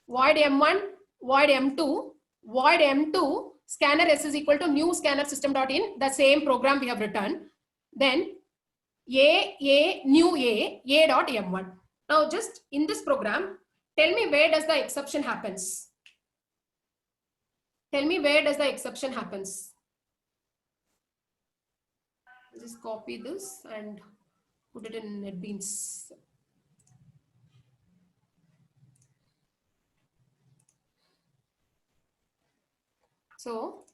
void M1, void M2, void M2, scanner S is equal to new scanner system.in, the same program we have written. Then new A dot M1. Now just in this program, tell me where does the exception happens? Tell me where does the exception happens? Just copy this and put it in NetBeans. So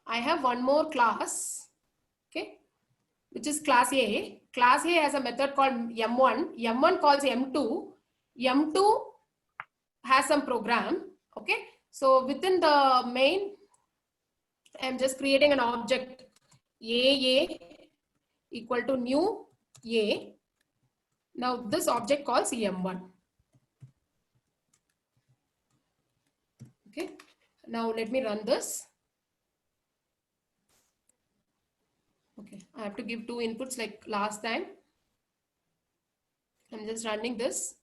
I have one more class, okay, which is class A. Class A has a method called M1. M1 calls M2. M2 has some program, okay. So within the main, I'm just creating an object A equal to new A. Now this object calls M1. Okay. Now let me run this. Okay, I have to give 2 inputs like last time. I'm just running this.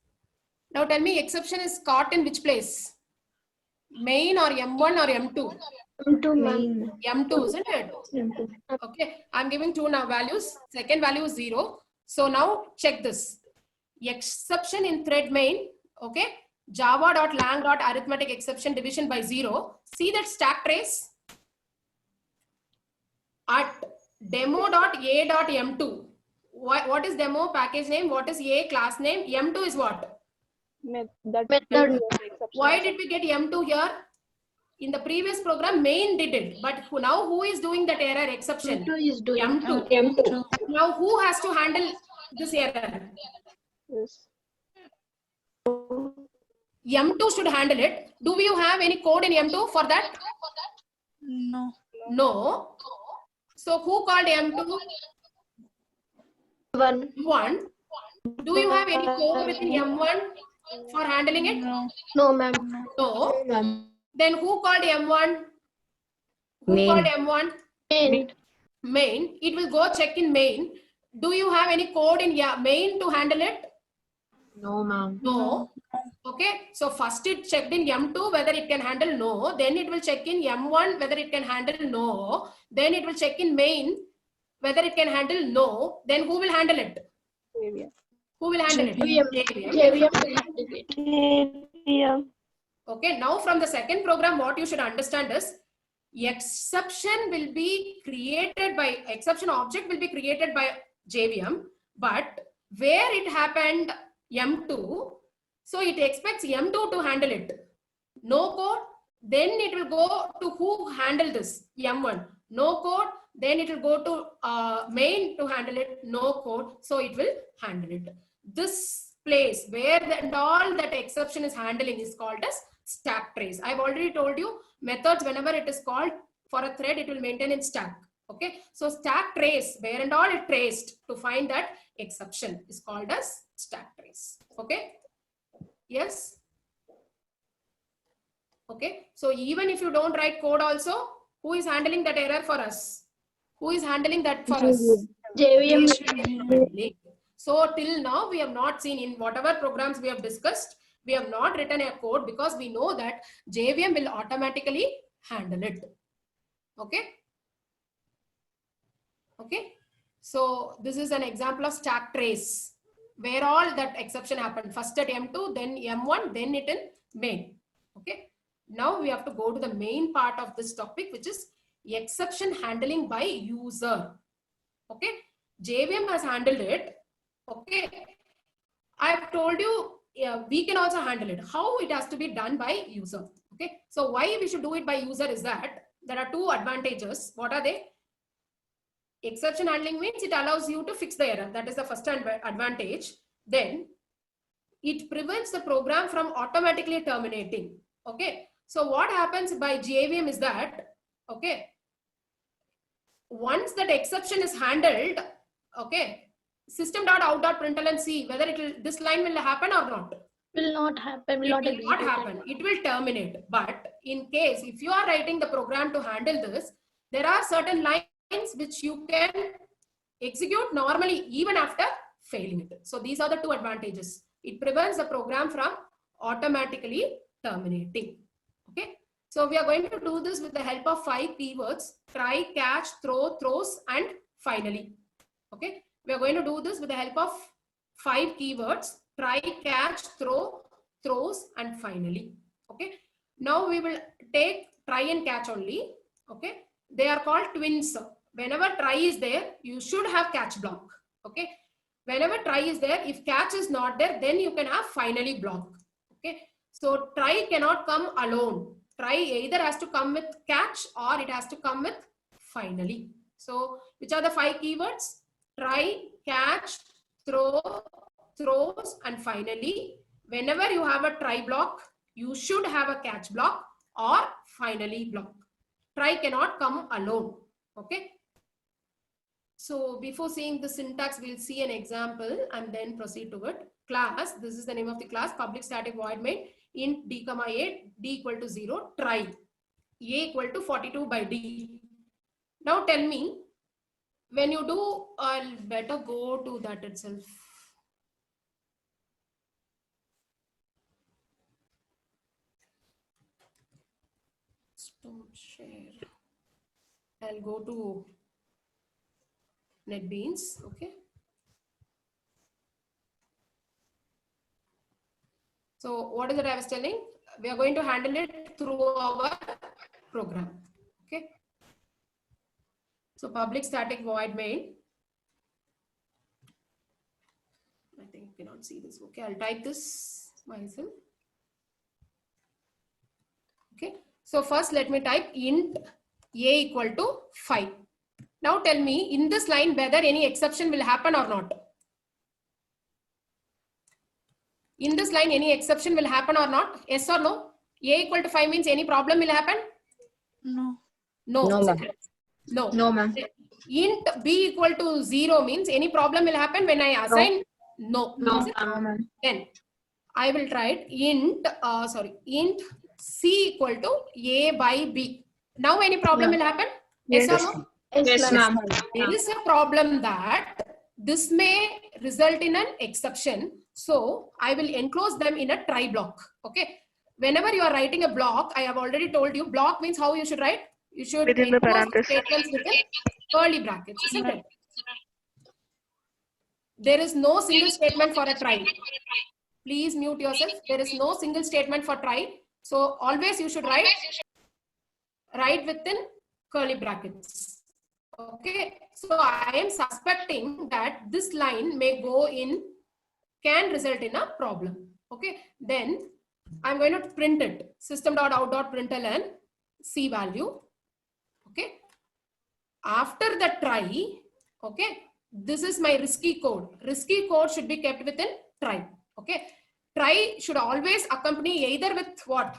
Now tell me exception is caught in which place? Main or M1 or M2? M2, ma'am. M2, isn't it? M2. Okay, I'm giving 2 now values. Second value is 0. So now check this. Exception in thread main, okay? Java.lang.arithmetic exception division by 0. See that stack trace? At demo.a.m2. What is demo package name? What is A class name? M2 is what? Method. Why did we get M2 here? In the previous program, main did it. But now who is doing that error exception? M2 is doing M2. M2. Now who has to handle this error? Yes. M2 should handle it. Do you have any code in M2 for that? No. No. So who called M2? M1. Do you have any code within M1 for handling it? No, ma'am. No. Then who called M1? Who Main. called M1? Main. main, it will go check in main. Do you have any code in main to handle it? No, ma'am. No. Okay, so first it checked in M2 whether it can handle no, then it will check in M1 whether it can handle no, then it will check in main whether it can handle no, then who will handle it? JVM. Who will handle it? JVM. JVM. JVM. Okay, now from the second program, what you should understand is exception object will be created by JVM, but where it happened M2, so it expects M2 to handle it. No code, then it will go to who handle this? M1. No code, then it will go to main to handle it. No code, so it will handle it. This place where all that exception is handling is called as stack trace. I've already told you methods, whenever it is called for a thread, it will maintain in stack. Okay, so stack trace, where and all it traced to find that exception is called as stack trace. Okay, yes. Okay, so even if you don't write code also, who is handling that error for us? Who is handling that for us? JVM. So till now we have not seen, in whatever programs we have discussed, we have not written a code because we know that JVM will automatically handle it. Okay. Okay. So this is an example of stack trace where all that exception happened. First at M2, then M1, then it in main. Okay. Now we have to go to the main part of this topic, which is exception handling by user. Okay. JVM has handled it. Okay. I have told you, we can also handle it. How it has to be done by user. Okay. So why we should do it by user is that there are two advantages. What are they? Exception handling means it allows you to fix the error. That is the first advantage. Then it prevents the program from automatically terminating. Okay. So what happens by JVM is that, okay, once that exception is handled, okay, system.out.println see whether it will, this line will happen or not. Will not happen. It will not happen. It will terminate. But in case if you are writing the program to handle this, there are certain lines which you can execute normally even after failing it. So these are the two advantages. It prevents the program from automatically terminating. Okay. So we are going to do this with the help of 5 keywords: try, catch, throw, throws, and finally. Okay. We are going to do this with the help of 5 keywords: try, catch, throw, throws, and finally. Okay. Now we will take try and catch only. Okay. They are called twins. Whenever try is there, you should have catch block. Okay. Whenever try is there, if catch is not there, then you can have finally block. Okay. So try cannot come alone. Try either has to come with catch or it has to come with finally. So which are the 5 keywords? Try, catch, throw, throws, and finally. Whenever you have a try block, you should have a catch block or finally block. Try cannot come alone. Okay. So before seeing the syntax, we'll see an example and then proceed to it. Class, this is the name of the class, public static void main, int d comma a, d equal to 0, try, a equal to 42 by d. Now tell me, when you do, I'll better go to that itself. Don't share. I'll go to NetBeans. Okay. So what is it I was telling? We are going to handle it through our program. Okay. So public static void main. I think you cannot see this. Okay, I'll type this myself. Okay. So first let me type int a equal to 5. Now tell me in this line whether any exception will happen or not. In this line any exception will happen or not? Yes or no? A equal to 5 means any problem will happen? No. No. No, ma'am. No. No, ma'am. Int b equal to 0 means any problem will happen when I assign? No. No, Is it? ma'am. Then I will try it. Int c equal to a by b. Now any problem will happen? Yes or no? Yes, ma'am. There is a problem that this may result in an exception. So I will enclose them in a try block. Okay. Whenever you are writing a block, I have already told you block means how you should write. You should Within the enclose parentheses. statements within curly brackets, isn't it? There is no single statement for a try. Please mute yourself. There is no single statement for try. So always you should write within curly brackets. Okay. So I am suspecting that this line may can result in a problem. Okay. Then I'm going to print it. System.out.println C value. Okay. After the try, okay, this is my risky code. Risky code should be kept within try. Okay. Try should always accompany either with what?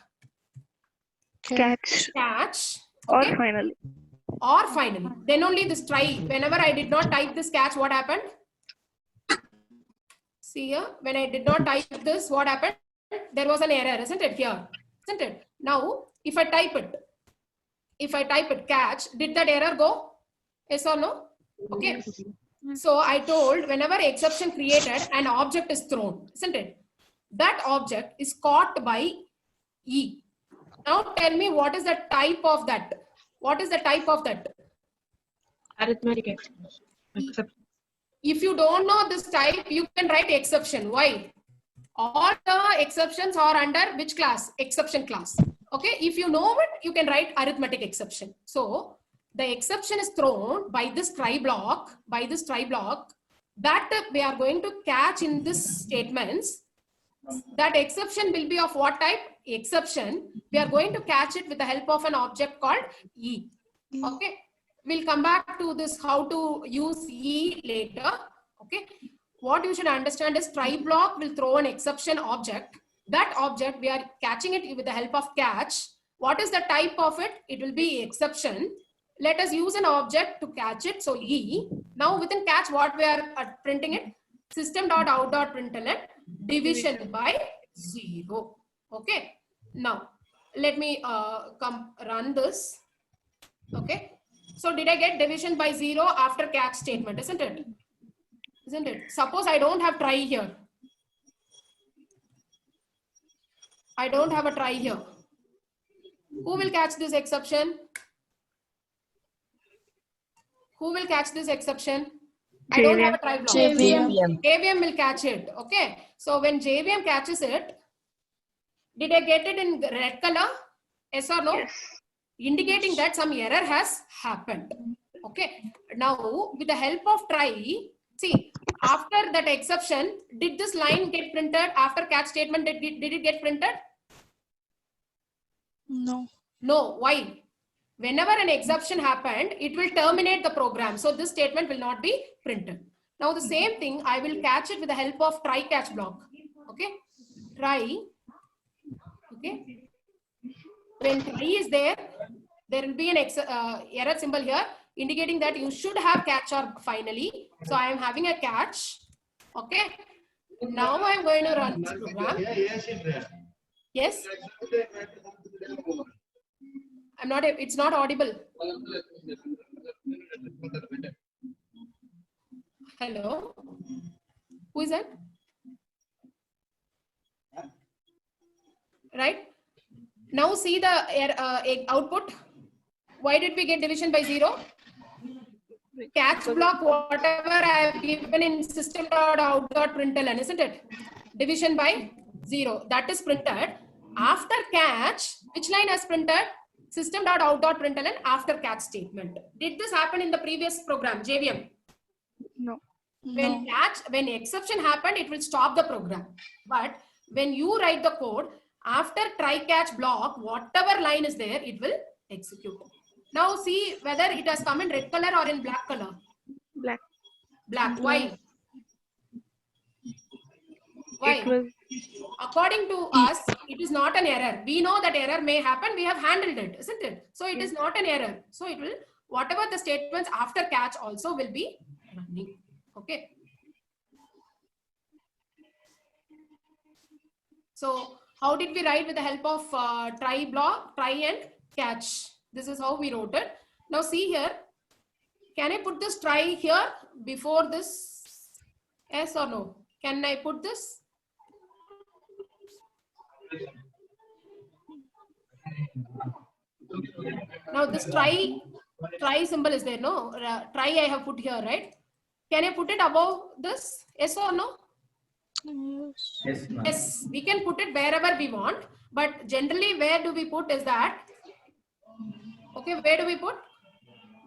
Catch. Catch. Or Okay. finally. Or finally. Then only this try. Whenever I did not type this catch, what happened? See here, when I did not type this, what happened? There was an error, isn't it here? Isn't it? Now, if I type it, catch, did that error go? Yes or no? Okay. So I told whenever exception created, an object is thrown, isn't it? That object is caught by E. Now tell me what is the type of that? What is the type of that? Arithmetic exception. If you don't know this type, you can write exception. Why? All the exceptions are under which class? Exception class. Okay. If you know it, you can write arithmetic exception. So the exception is thrown by this try block, that we are going to catch in this statements. That exception will be of what type? Exception. We are going to catch it with the help of an object called E. Okay. We'll come back to this, how to use E later. Okay. What you should understand is try block will throw an exception object. That object, we are catching it with the help of catch. What is the type of it? It will be exception. Let us use an object to catch it. So E. Now within catch, what we are printing it? System.out.println division by 0. Okay. Now let me run this. Okay. So did I get division by 0 after catch statement? Isn't it? Isn't it? Suppose I don't have try here. I don't have a try here. Who will catch this exception? Who will catch this exception? I don't have a try block. JVM will catch it. Okay. So when JVM catches it, did I get it in red color? Yes or no? Yes. Indicating that some error has happened. Okay. Now with the help of try, see, after that exception, did this line get printed after catch statement? Did it get printed? No. No. Why? Whenever an exception happened, it will terminate the program. So this statement will not be printed. Now the same thing, I will catch it with the help of try catch block. Okay. Try. Okay. When try is there will be an error symbol here indicating that you should have catch or finally. So I am having a catch. Okay. Now I am going to run this program. Yes. I'm not. It's not audible. Hello. Who is that? Right. Now see the output. Why did we get division by 0? Catch block, whatever I have given in system.out.println, isn't it? Division by 0. That is printed. After catch, which line has printed? System.out.println after catch statement. Did this happen in the previous program, JVM? No. When exception happened, it will stop the program. But when you write the code, after try catch block, whatever line is there, it will execute. Now see whether it has come in red color or in black color. Black. Black. Why? Why? According to us, it is not an error. We know that error may happen. We have handled it, isn't it? So it is not an error. So it will, whatever the statements after catch also will be running. Okay. So how did we write with the help of try block, try and catch? This is how we wrote it. Now see here, Can I put this try here before this? Yes or no? Can I put this? Now this try symbol is there, no? Try I have put here, right? Can I put it above this? Yes or no? Yes, ma'am. Yes, we can put it wherever we want, but generally where do we put is that, okay, where do we put?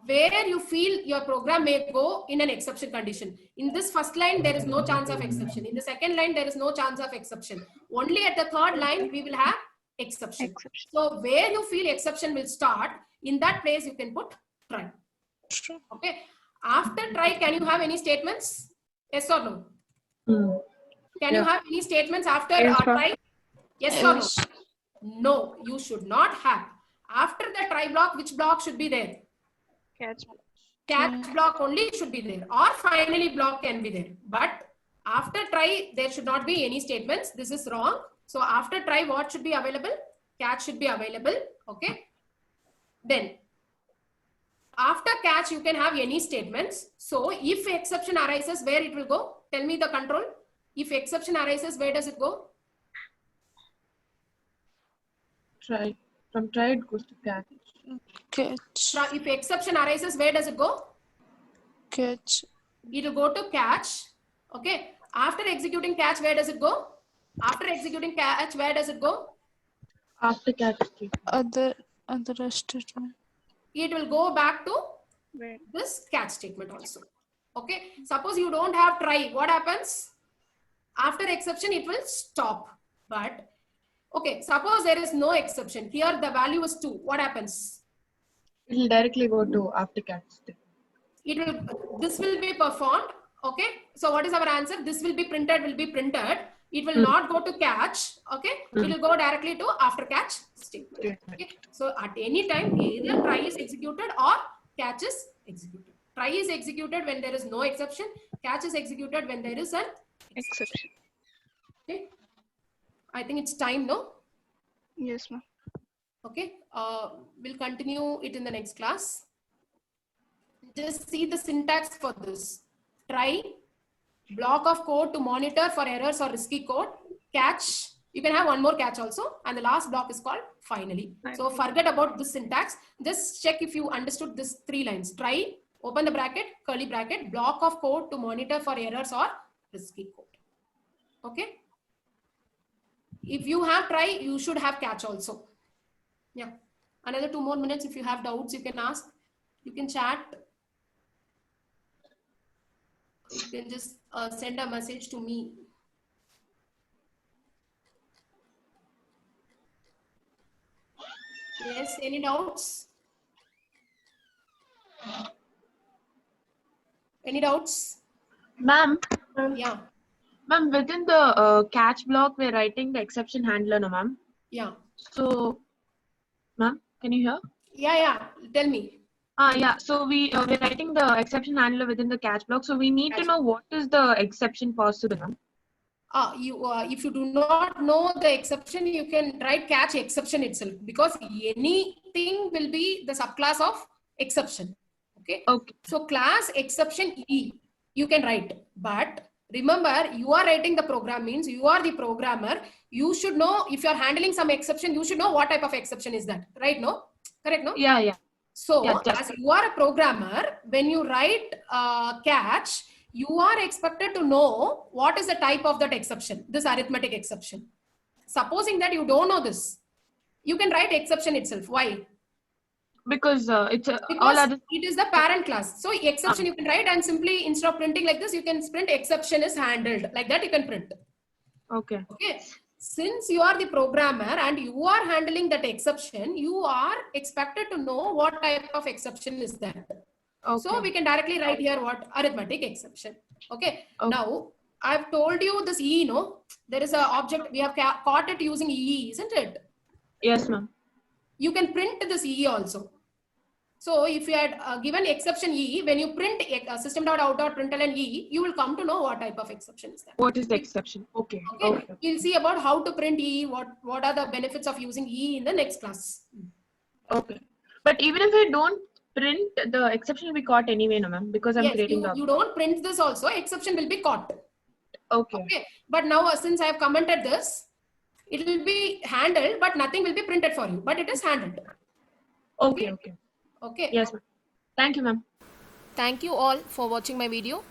Where you feel your program may go in an exception condition. In this first line, there is no chance of exception. In the second line, there is no chance of exception. Only at the third line, we will have exception. Exception. So where you feel exception will start, in that place you can put try. Okay. After try, can you have any statements? Yes or no? Can you have any statements after Yes, ma'am. try? Yes or no? No, you should not have. After the try block, which block should be there? Catch. Catch block only should be there, or finally block can be there. But after try, there should not be any statements. This is wrong. So after try, what should be available? Catch should be available. Okay. Then after catch, you can have any statements. So if exception arises, where it will go? Tell me the control. If exception arises, where does it go? Try. From try it goes to catch. Catch. Now, if exception arises, where does it go? Catch. It will go to catch. Okay. After executing catch, where does it go? After executing catch, where does it go? After catch statement. Other statement. It will go back to Where? this catch statement also. Okay. Suppose you don't have try, what happens? After exception, it will stop. But okay, suppose there is no exception. Here the value is 2. What happens? It will directly go to after catch statement. It will, this will be performed. Okay. So what is our answer? This will be printed. It will not go to catch. Okay. It will go directly to after catch statement. Okay. So at any time, either try is executed or catch is executed. Try is executed when there is no exception. Catch is executed when there is an Exception. okay. I think it's time, no? Yes, ma'am. Okay. We'll continue it in the next class. Just see the syntax for this. Try, block of code to monitor for errors or risky code, catch. You can have one more catch also. And the last block is called finally. So forget about this syntax. Just check if you understood this 3 lines. Try, open the bracket, curly bracket, block of code to monitor for errors or risky code. Okay. If you have try, you should have catch also. Yeah. Another 2 more minutes. If you have doubts, you can ask. You can chat. You can just send a message to me. Yes, any doubts? Any doubts? Ma'am, Yeah, ma'am, within the catch block, we're writing the exception handler, no, ma'am. yeah. So, ma'am, can you hear? Yeah. Tell me. Yeah. So we're writing the exception handler within the catch block. So we need to know what is the exception possible, ma'am. If you do not know the exception, you can write catch exception itself, because anything will be the subclass of exception. Okay. Okay. So class exception E, you can write. But remember, you are writing the program, means you are the programmer. You should know, if you are handling some exception, you should know what type of exception is that. Right? No? Correct? No? Yeah. So Yeah, as you are a programmer, when you write catch, you are expected to know what is the type of that exception, this arithmetic exception. Supposing that you don't know this, you can write exception itself. Why? Because it's all Because other. it is the parent class. So exception you can write, and simply instead of printing like this, you can print exception is handled. Like that you can print. Okay. Okay. Since you are the programmer and you are handling that exception, you are expected to know what type of exception is that. Okay. So we can directly write here what arithmetic exception. Okay. Now I've told you this E, no? There is an object, we have caught it using E, isn't it? Yes, ma'am. You can print this E also. So if you had given exception E, when you print system.out.println E, you will come to know what type of exception is that. What is the exception? Okay. We'll see about how to print E, what are the benefits of using E in the next class. Okay. But even if I don't print, the exception will be caught anyway, no, ma'am, because I'm Yes, creating the. you don't print this also, exception will be caught. Okay. Okay. But now since I have commented this, it will be handled, but nothing will be printed for you, but it is handled. Okay. Okay. Okay. Yes, ma'am. Thank you, ma'am. Thank you all for watching my video.